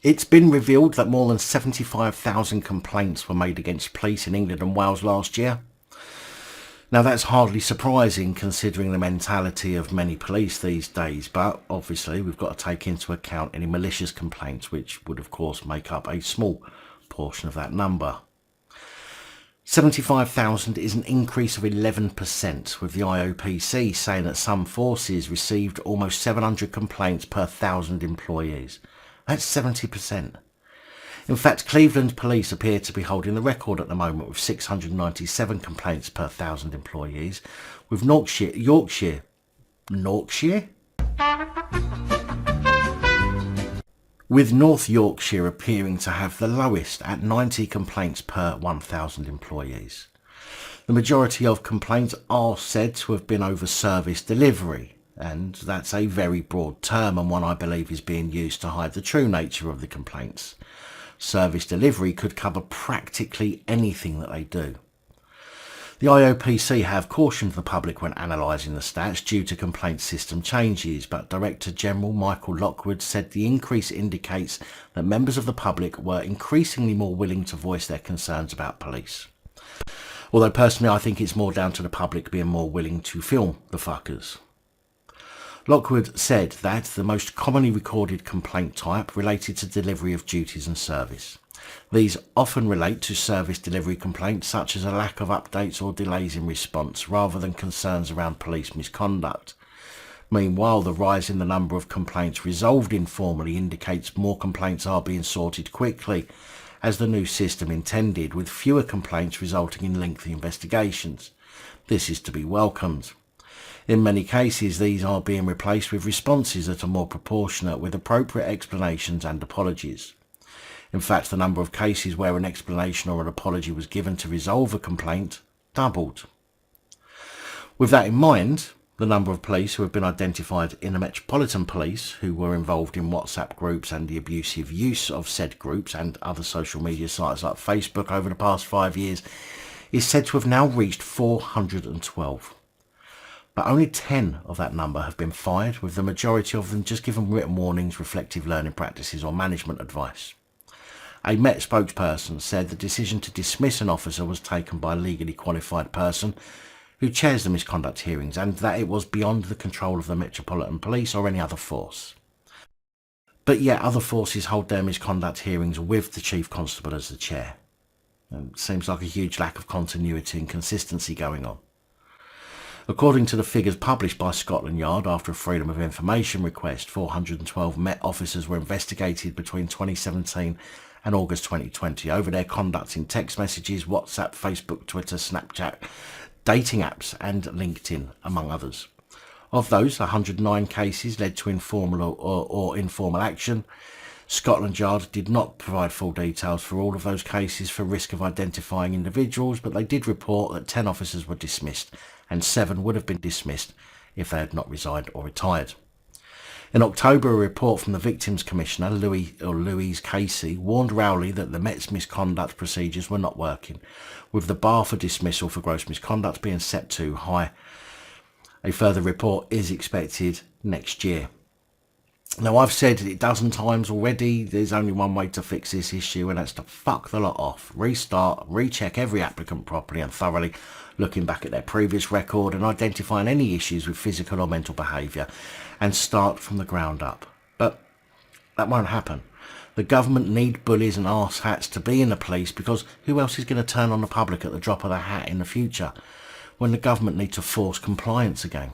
It's been revealed that more than 75,000 complaints were made against police in England and Wales last year. Now that's hardly surprising considering the mentality of many police these days, but obviously we've got to take into account any malicious complaints, which would of course make up a small portion of that number. 75,000 is an increase of 11%, with the IOPC saying that some forces received almost 700 complaints per 1,000 employees. That's 70%. In fact, Cleveland police appear to be holding the record at the moment with 697 complaints per 1,000 employees, with Yorkshire with North Yorkshire appearing to have the lowest at 90 complaints per 1,000 employees. The majority of complaints are said to have been over service delivery, and that's a very broad term and one I believe is being used to hide the true nature of the complaints. Service delivery could cover practically anything that they do. The IOPC have cautioned the public when analysing the stats due to complaint system changes, but Director General Michael Lockwood said the increase indicates that members of the public were increasingly more willing to voice their concerns about police. Although personally I think it's more down to the public being more willing to film the fuckers. Lockwood said that the most commonly recorded complaint type related to delivery of duties and service. These often relate to service delivery complaints such as a lack of updates or delays in response, rather than concerns around police misconduct. Meanwhile, the rise in the number of complaints resolved informally indicates more complaints are being sorted quickly, as the new system intended, with fewer complaints resulting in lengthy investigations. This is to be welcomed. In many cases, these are being replaced with responses that are more proportionate, with appropriate explanations and apologies. In fact, the number of cases where an explanation or an apology was given to resolve a complaint doubled. With that in mind, the number of police who have been identified in the Metropolitan Police who were involved in WhatsApp groups and the abusive use of said groups and other social media sites like Facebook over the past 5 years is said to have now reached 412. But only 10 of that number have been fired, with the majority of them just given written warnings, reflective learning practices or management advice. A Met spokesperson said the decision to dismiss an officer was taken by a legally qualified person who chairs the misconduct hearings, and that it was beyond the control of the Metropolitan Police or any other force. But yet other forces hold their misconduct hearings with the Chief Constable as the chair. It seems like a huge lack of continuity and consistency going on. According to the figures published by Scotland Yard after a Freedom of Information request, 412 Met officers were investigated between 2017 and August 2020 over their conduct in text messages, WhatsApp, Facebook, Twitter, Snapchat, dating apps and LinkedIn, among others. Of those, 109 cases led to informal or informal action. Scotland Yard did not provide full details for all of those cases for risk of identifying individuals, but they did report that 10 officers were dismissed and 7 would have been dismissed if they had not resigned or retired. In October, a report from the Victims Commissioner, Louise Casey, warned Rowley that the Met's misconduct procedures were not working, with the bar for dismissal for gross misconduct being set too high. A further report is expected next year. Now, I've said it a dozen times already, there's only one way to fix this issue, and that's to fuck the lot off, restart, recheck every applicant properly and thoroughly, looking back at their previous record and identifying any issues with physical or mental behaviour, and start from the ground up. But that won't happen. The government need bullies and arse hats to be in the police, because who else is going to turn on the public at the drop of the hat in the future, when the government need to force compliance again?